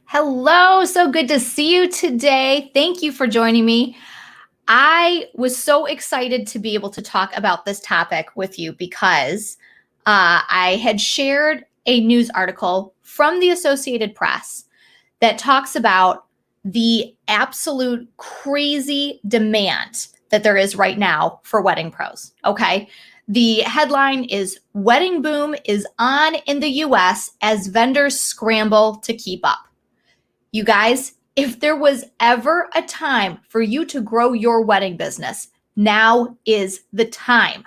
Hello, so good to see you today. Thank you for joining me. I was so excited to be able to talk about this topic with you because I had shared a news article from the Associated Press that talks about the absolute crazy demand that there is right now for wedding pros. Okay. The headline is Wedding Boom is on in the US as vendors scramble to keep up. You guys, if there was ever a time for you to grow your wedding business, now is the time.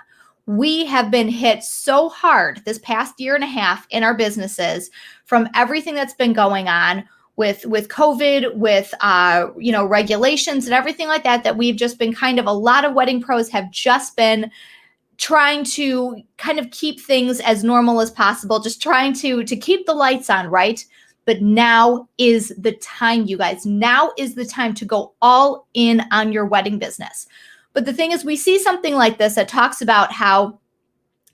We have been hit so hard this past year and a half in our businesses from everything that's been going on with COVID, with regulations and everything like that. That we've just been a lot of wedding pros have just been trying to kind of keep things as normal as possible, just trying to keep the lights on, right? But now is the time, you guys. Now is the time to go all in on your wedding business. But the thing is, we see something like this that talks about how,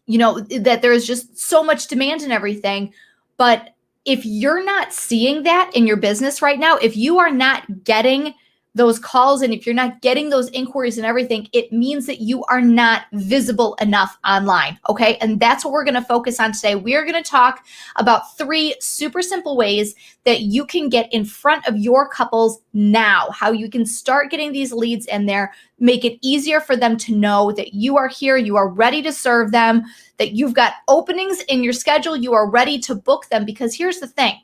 that there is just so much demand and everything. But if you're not seeing that in your business right now, if you are not getting those calls and if you're not getting those inquiries and everything, it means that you are not visible enough online. Okay. And that's what we're going to focus on today. We are going to talk about 3 super simple ways that you can get in front of your couples now, how you can start getting these leads in there, make it easier for them to know that you are here, you are ready to serve them, that you've got openings in your schedule, you are ready to book them. Because here's the thing,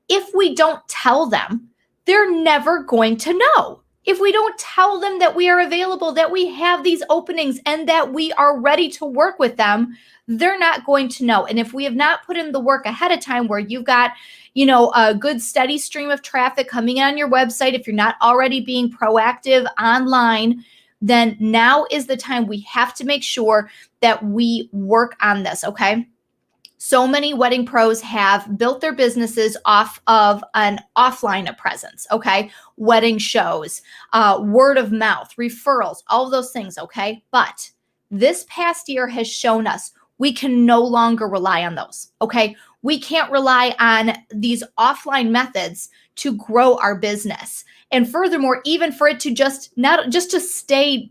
if we don't tell them, they're never going to know. If we don't tell them that we are available, that we have these openings and that we are ready to work with them, they're not going to know. And if we have not put in the work ahead of time where you've got, a good steady stream of traffic coming in on your website, if you're not already being proactive online, then now is the time. We have to make sure that we work on this, okay? So many wedding pros have built their businesses off of an offline presence, okay? Wedding shows, word of mouth, referrals, all of those things, okay? But this past year has shown us we can no longer rely on those, okay? We can't rely on these offline methods to grow our business. And furthermore, even for it to just to stay,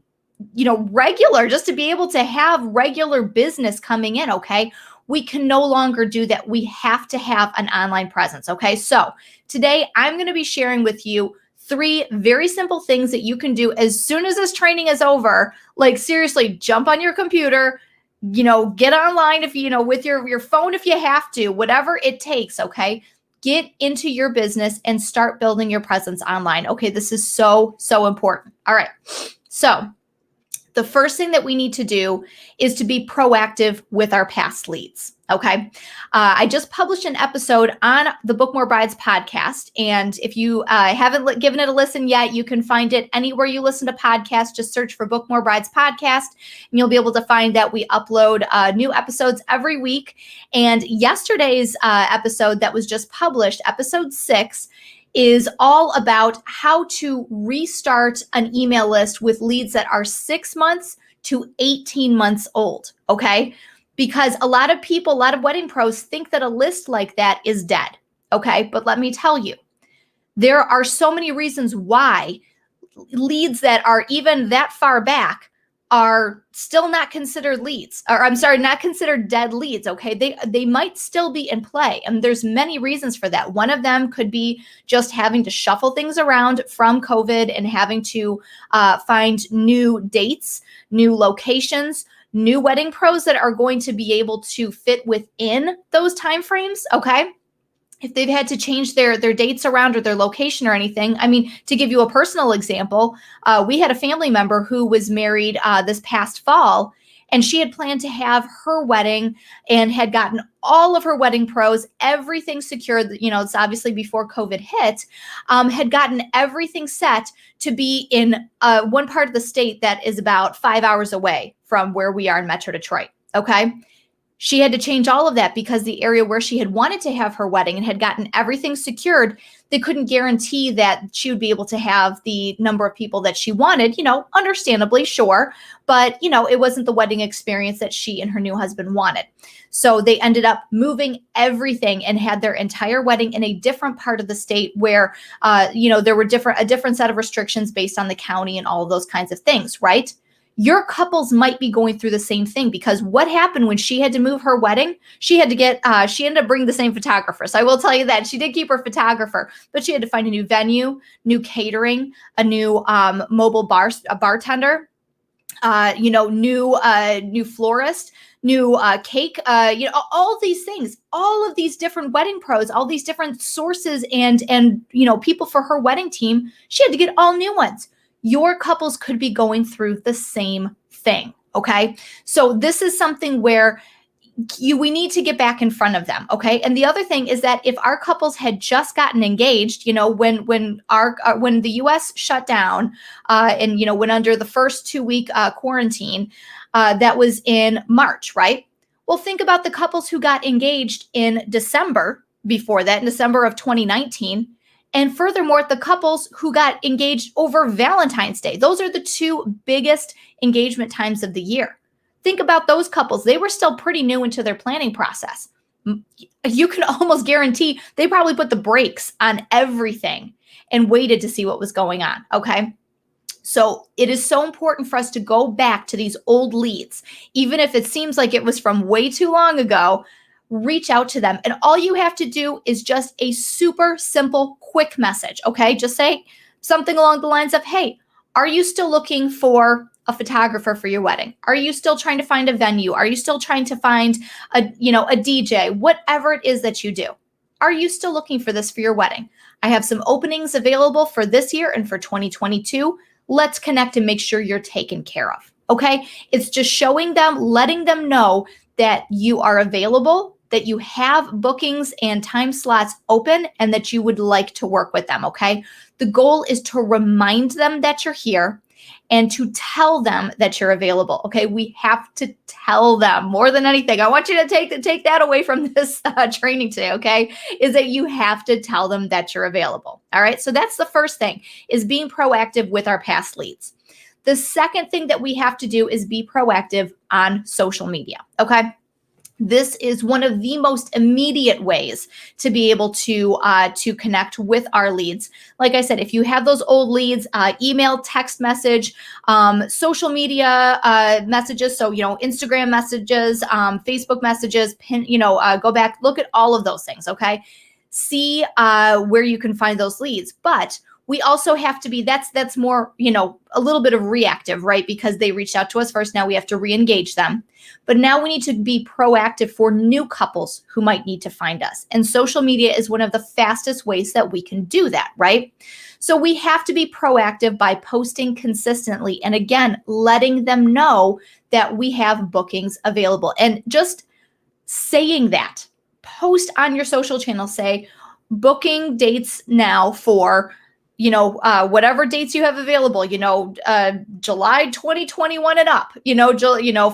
regular, just to be able to have regular business coming in, okay? We can no longer do that. We have to have an online presence, okay? So today I'm going to be sharing with you 3 very simple things that you can do as soon as this training is over. Like seriously, jump on your computer, get online if with your phone if you have to, whatever it takes, okay? Get into your business and start building your presence online. Okay, this is so important. All right. So the first thing that we need to do is to be proactive with our past leads, okay? I just published an episode on the Book More Brides podcast, and if you haven't given it a listen yet, you can find it anywhere you listen to podcasts. Just search for Book More Brides podcast, and you'll be able to find that we upload new episodes every week. And yesterday's episode that was just published, episode 6, is all about how to restart an email list with leads that are 6 months to 18 months old, okay? Because a lot of wedding pros think that a list like that is dead, okay? But let me tell you, there are so many reasons why leads that are even that far back are still not considered leads, or I'm sorry, not considered dead leads, okay? They might still be in play, and there's many reasons for that. One of them could be just having to shuffle things around from COVID and having to find new dates, new locations, new wedding pros that are going to be able to fit within those timeframes, okay? If they've had to change their dates around or their location or anything. I mean, to give you a personal example, we had a family member who was married this past fall, and she had planned to have her wedding and had gotten all of her wedding pros, everything secured. It's obviously before COVID hit, had gotten everything set to be in one part of the state that is about 5 hours away from where we are in Metro Detroit, okay? She had to change all of that because the area where she had wanted to have her wedding and had gotten everything secured, they couldn't guarantee that she would be able to have the number of people that she wanted, understandably, sure. But, it wasn't the wedding experience that she and her new husband wanted. So they ended up moving everything and had their entire wedding in a different part of the state where, there were a different set of restrictions based on the county and all of those kinds of things, right? Your couples might be going through the same thing, because what happened when she had to move her wedding? She ended up bringing the same photographer. So I will tell you that she did keep her photographer, but she had to find a new venue, new catering, a new mobile bartender, new florist, new cake, all of these things, all of these different wedding pros, all these different sources and people for her wedding team. She had to get all new ones. Your couples could be going through the same thing. Okay. So this is something where we need to get back in front of them. Okay. And the other thing is that if our couples had just gotten engaged, when the US shut down and went under the first 2-week quarantine, that was in March, right? Well, think about the couples who got engaged in December before that, in December of 2019. And furthermore, the couples who got engaged over Valentine's Day. Those are the two biggest engagement times of the year. Think about those couples. They were still pretty new into their planning process. You can almost guarantee they probably put the brakes on everything and waited to see what was going on, okay? So it is so important for us to go back to these old leads. Even if it seems like it was from way too long ago, reach out to them. And all you have to do is just a super simple, quick message, okay? Just say something along the lines of, hey, are you still looking for a photographer for your wedding? Are you still trying to find a venue? Are you still trying to find a DJ? Whatever it is that you do. Are you still looking for this for your wedding? I have some openings available for this year and for 2022. Let's connect and make sure you're taken care of, okay? It's just showing them, letting them know that you are available, that you have bookings and time slots open, and that you would like to work with them, okay? The goal is to remind them that you're here and to tell them that you're available, okay? We have to tell them more than anything. I want you to take that away from this training today, okay? Is that you have to tell them that you're available, all right? So that's the first thing, is being proactive with our past leads. The second thing that we have to do is be proactive on social media, okay? This is one of the most immediate ways to be able to connect with our leads. Like I said, if you have those old leads, email, text message, social media messages, so Instagram messages, Facebook messages, go back, look at all of those things. Okay, see where you can find those leads, but we also have to be, that's more, a little bit of reactive, right? Because they reached out to us first. Now we have to re-engage them. But now we need to be proactive for new couples who might need to find us. And social media is one of the fastest ways that we can do that, right? So we have to be proactive by posting consistently. And again, letting them know that we have bookings available. And just saying that, post on your social channel, say booking dates now for whatever dates you have available, July 2021 and up,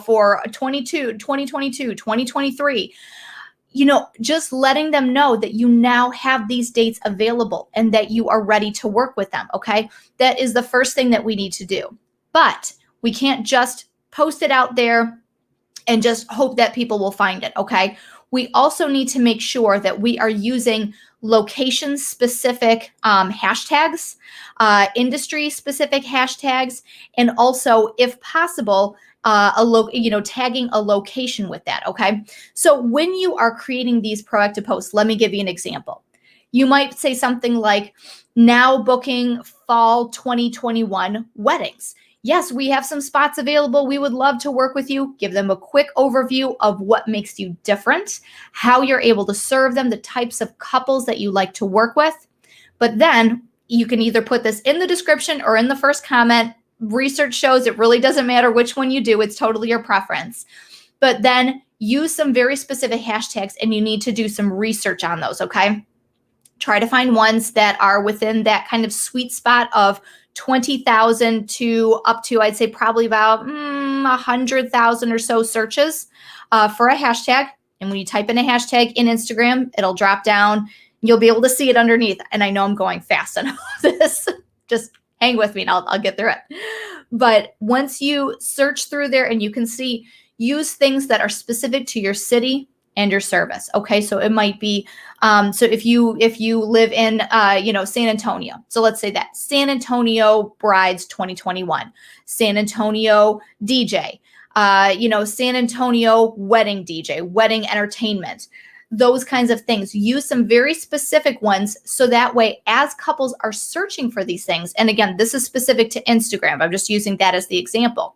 for 2022, 2023, just letting them know that you now have these dates available and that you are ready to work with them. Okay. That is the first thing that we need to do, but we can't just post it out there and just hope that people will find it. Okay. We also need to make sure that we are using location-specific hashtags, industry-specific hashtags, and also, if possible, tagging a location with that. Okay. So when you are creating these proactive posts, let me give you an example. You might say something like, now booking fall 2021 weddings. Yes, we have some spots available. We would love to work with you. Give them a quick overview of what makes you different, how you're able to serve them, the types of couples that you like to work with. But then you can either put this in the description or in the first comment. Research shows it really doesn't matter which one you do. It's totally your preference. But then use some very specific hashtags, and you need to do some research on those, okay? Try to find ones that are within that kind of sweet spot of 20,000 to up to, I'd say, probably about 100,000 or so searches. for a hashtag. And when you type in a hashtag in Instagram, it'll drop down. You'll be able to see it underneath. And I know I'm going fast on all this. Just hang with me and I'll get through it. But once you search through there and you can see, use things that are specific to your city and your service. Okay, so it might be so if you live in San Antonio, so let's say that San Antonio Brides 2021, San Antonio DJ, San Antonio wedding DJ, wedding entertainment, those kinds of things. Use some very specific ones so that way as couples are searching for these things, and again, this is specific to Instagram, I'm just using that as the example,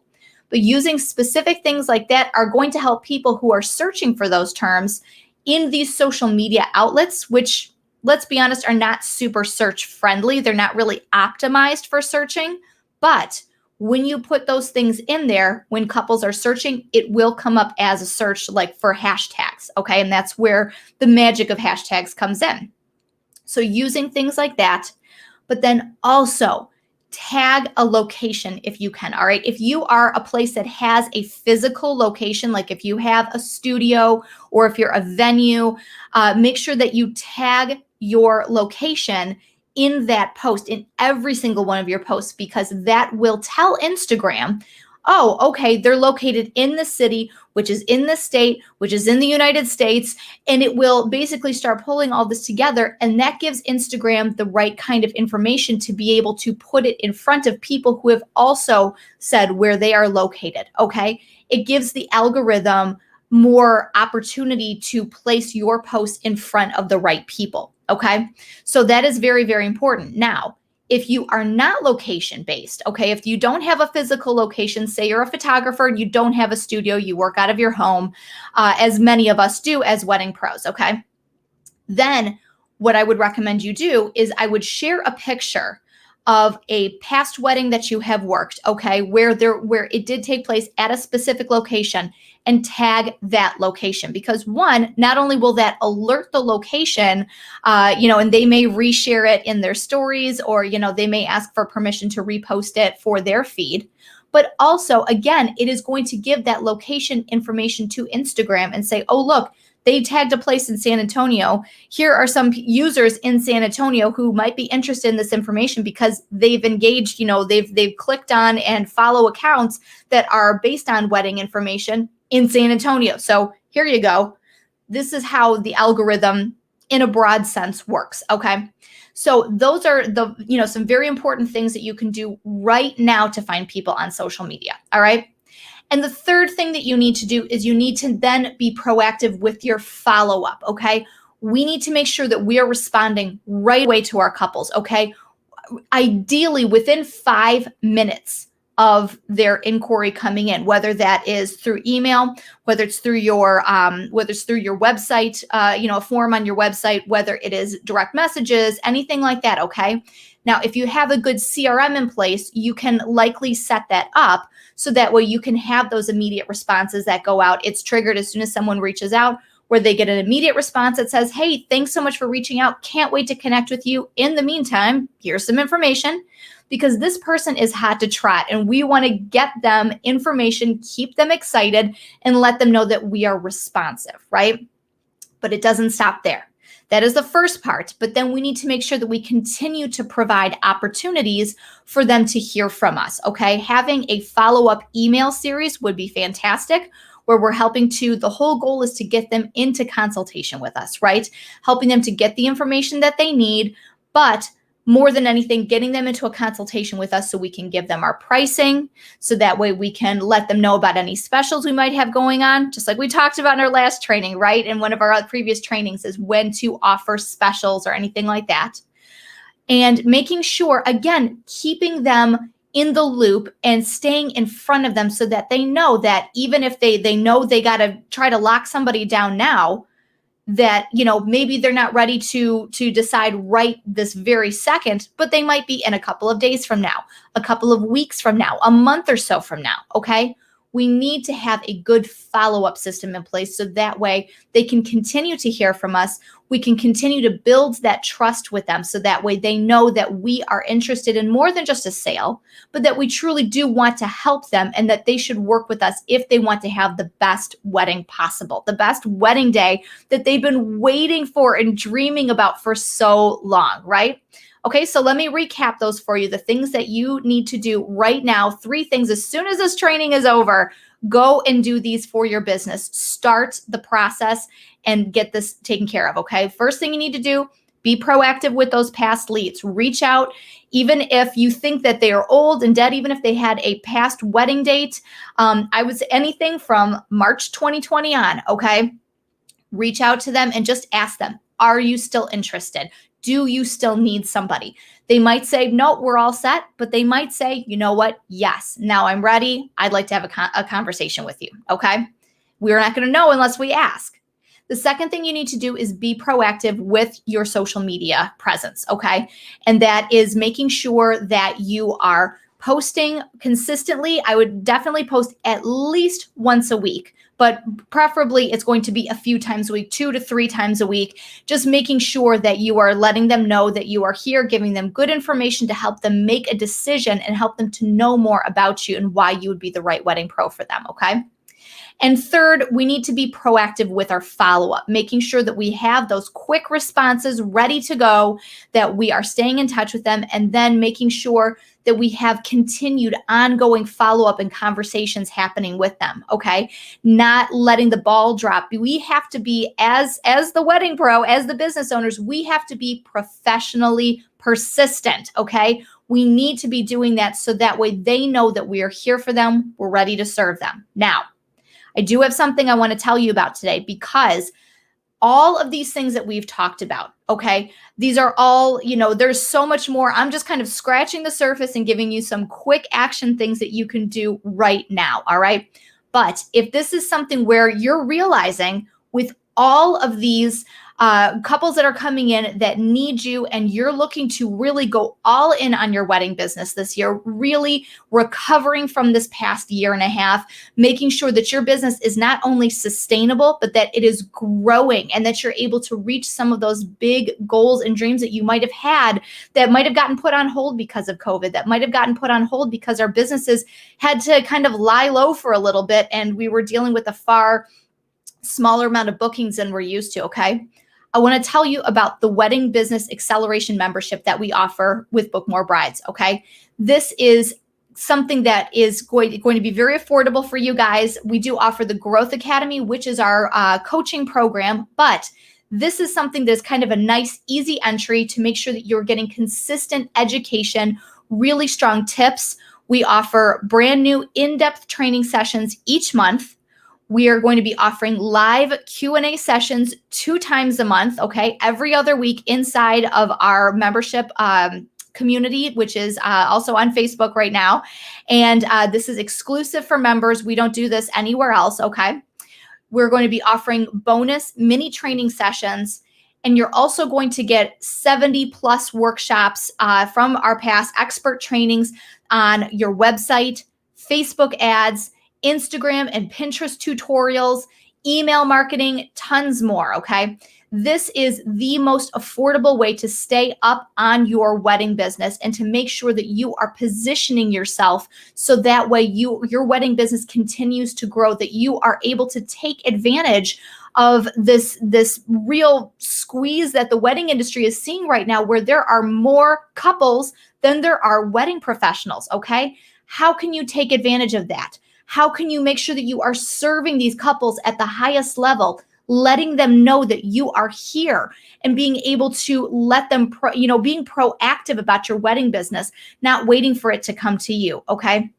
but using specific things like that are going to help people who are searching for those terms in these social media outlets, which, let's be honest, are not super search friendly. They're not really optimized for searching, but when you put those things in there, when couples are searching, it will come up as a search like for hashtags, okay? And that's where the magic of hashtags comes in. So using things like that, but then also tag a location if you can, all right? If you are a place that has a physical location, like if you have a studio or if you're a venue, make sure that you tag your location in that post, in every single one of your posts, because that will tell Instagram, oh, okay, they're located in the city, which is in the state, which is in the United States, and it will basically start pulling all this together, and that gives Instagram the right kind of information to be able to put it in front of people who have also said where they are located, okay? It gives the algorithm more opportunity to place your post in front of the right people, okay? So that is very, very important. Now, if you are not location based, okay, if you don't have a physical location, say you're a photographer and you don't have a studio, you work out of your home, as many of us do as wedding pros, okay? Then what I would recommend you do is I would share a picture of a past wedding that you have worked, okay, where it did take place at a specific location, and tag that location, because one, not only will that alert the location, and they may reshare it in their stories, or they may ask for permission to repost it for their feed, but also again, it is going to give that location information to Instagram and say, oh look, they tagged a place in San Antonio. Here are some users in San Antonio who might be interested in this information because they've engaged, they've clicked on and follow accounts that are based on wedding information in San Antonio. So here you go. This is how the algorithm in a broad sense works, okay? So those are the, some very important things that you can do right now to find people on social media, all right? And the third thing that you need to do is you need to then be proactive with your follow-up, okay? We need to make sure that we are responding right away to our couples, okay? Ideally within 5 minutes of their inquiry coming in, whether that is through email, whether it's through your website, a form on your website, whether it is direct messages, anything like that, okay? Now, if you have a good CRM in place, you can likely set that up so that way you can have those immediate responses that go out. It's triggered as soon as someone reaches out, where they get an immediate response that says, hey, thanks so much for reaching out. Can't wait to connect with you. In the meantime, here's some information, because this person is hot to trot and we want to get them information, keep them excited, and let them know that we are responsive, right? But it doesn't stop there. That is the first part, but then we need to make sure that we continue to provide opportunities for them to hear from us, okay? Having a follow-up email series would be fantastic, where we're the whole goal is to get them into consultation with us, right? Helping them to get the information that they need, but more than anything, getting them into a consultation with us so we can give them our pricing, so that way we can let them know about any specials we might have going on, just like we talked about in our last training, right? In one of our previous trainings is when to offer specials or anything like that. And making sure, again, keeping them in the loop and staying in front of them so that they know that even if they know they got to try to lock somebody down now, that, maybe they're not ready to decide right this very second, but they might be in a couple of days from now, a couple of weeks from now, a month or so from now, okay? we need to have a good follow-up system in place so that way they can continue to hear from us. We can continue to build that trust with them so that way they know that we are interested in more than just a sale, but that we truly do want to help them and that they should work with us if they want to have the best wedding possible, the best wedding day that they've been waiting for and dreaming about for so long, right? Okay, so let me recap those for you. The things that you need to do right now, 3 things as soon as this training is over, go and do these for your business. Start the process and get this taken care of, okay? First thing you need to do, be proactive with those past leads. Reach out, even if you think that they are old and dead, even if they had a past wedding date. I would say anything from March 2020 on, okay? Reach out to them and just ask them, are you still interested? Do you still need somebody? They might say, no, we're all set, but they might say, you know what? Yes, now I'm ready. I'd like to have a conversation with you, okay? We're not going to know unless we ask. The second thing you need to do is be proactive with your social media presence, okay? And that is making sure that you are posting consistently. I would definitely post at least once a week, but preferably it's going to be a few times a week, 2 to 3 times a week, just making sure that you are letting them know that you are here, giving them good information to help them make a decision and help them to know more about you and why you would be the right wedding pro for them, okay? And third, we need to be proactive with our follow-up, making sure that we have those quick responses ready to go, that we are staying in touch with them, and then making sure that we have continued ongoing follow-up and conversations happening with them, okay? Not letting the ball drop. We have to be, as the wedding pro, as the business owners, we have to be professionally persistent, okay? We need to be doing that so that way they know that we are here for them, we're ready to serve them. Now, I do have something I want to tell you about today because all of these things that we've talked about, okay, these are all, there's so much more. I'm just kind of scratching the surface and giving you some quick action things that you can do right now, all right? But if this is something where you're realizing with all of these couples that are coming in that need you and you're looking to really go all in on your wedding business this year, really recovering from this past year and a half, making sure that your business is not only sustainable, but that it is growing and that you're able to reach some of those big goals and dreams that you might have had that might have gotten put on hold because of COVID, that might have gotten put on hold because our businesses had to kind of lie low for a little bit and we were dealing with a far smaller amount of bookings than we're used to, okay? I want to tell you about the Wedding Business Acceleration membership that we offer with Book More Brides, okay? This is something that is going to be very affordable for you guys. We do offer the Growth Academy, which is our coaching program, but this is something that's kind of a nice, easy entry to make sure that you're getting consistent education, really strong tips. We offer brand new in-depth training sessions each month. We are going to be offering live Q&A sessions 2 times a month, okay, every other week inside of our membership community, which is also on Facebook right now. And this is exclusive for members. We don't do this anywhere else, okay? We're going to be offering bonus mini training sessions. And you're also going to get 70 plus workshops from our past expert trainings on your website, Facebook ads, Instagram and Pinterest tutorials, email marketing, tons more, okay? This is the most affordable way to stay up on your wedding business and to make sure that you are positioning yourself so that way your wedding business continues to grow, that you are able to take advantage of this real squeeze that the wedding industry is seeing right now where there are more couples than there are wedding professionals, okay? How can you take advantage of that? How can you make sure that you are serving these couples at the highest level, letting them know that you are here and being able to let them, being proactive about your wedding business, not waiting for it to come to you, okay?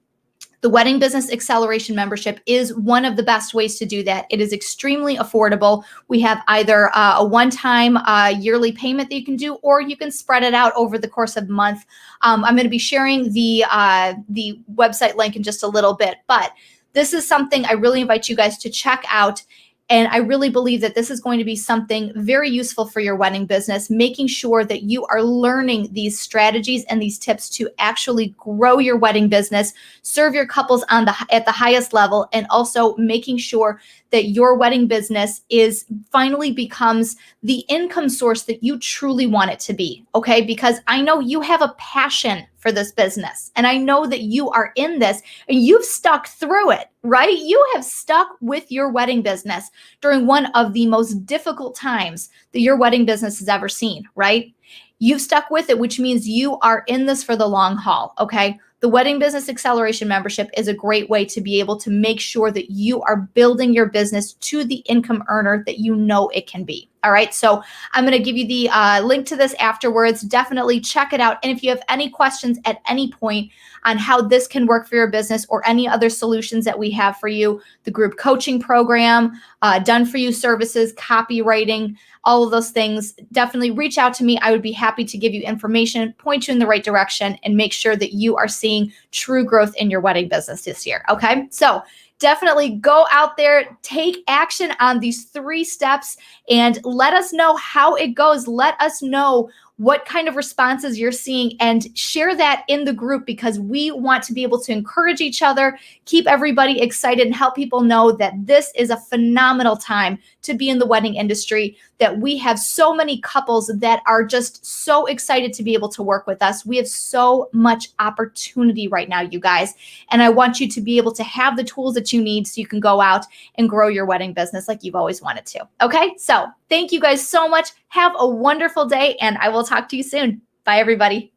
The Wedding Business Acceleration membership is one of the best ways to do that. It is extremely affordable. We have either a one-time yearly payment that you can do, or you can spread it out over the course of the month. I'm going to be sharing the website link in just a little bit, but this is something I really invite you guys to check out. And I really believe that this is going to be something very useful for your wedding business, making sure that you are learning these strategies and these tips to actually grow your wedding business, serve your couples at the highest level, and also making sure that your wedding business finally becomes the income source that you truly want it to be. Okay, because I know you have a passion for this business, and I know that you are in this and you've stuck through it, right? You have stuck with your wedding business during one of the most difficult times that your wedding business has ever seen, right? You've stuck with it, which means you are in this for the long haul. Okay, the Wedding Business Acceleration membership is a great way to be able to make sure that you are building your business to the income earner that you know it can be. All right, so I'm going to give you the link to this afterwards. Definitely check it out. And if you have any questions at any point on how this can work for your business or any other solutions that we have for you, the group coaching program, done for you services, copywriting, all of those things, definitely reach out to me. I would be happy to give you information, point you in the right direction, and make sure that you are seeing true growth in your wedding business this year. Okay, so definitely go out there, take action on these 3 steps, and let us know how it goes. Let us know what kind of responses you're seeing, and share that in the group, because we want to be able to encourage each other, keep everybody excited, and help people know that this is a phenomenal time to be in the wedding industry, that we have so many couples that are just so excited to be able to work with us. We have so much opportunity right now, you guys, and I want you to be able to have the tools that you need so you can go out and grow your wedding business like you've always wanted to. Okay, so thank you guys so much. Have a wonderful day, and I will talk to you soon. Bye, everybody.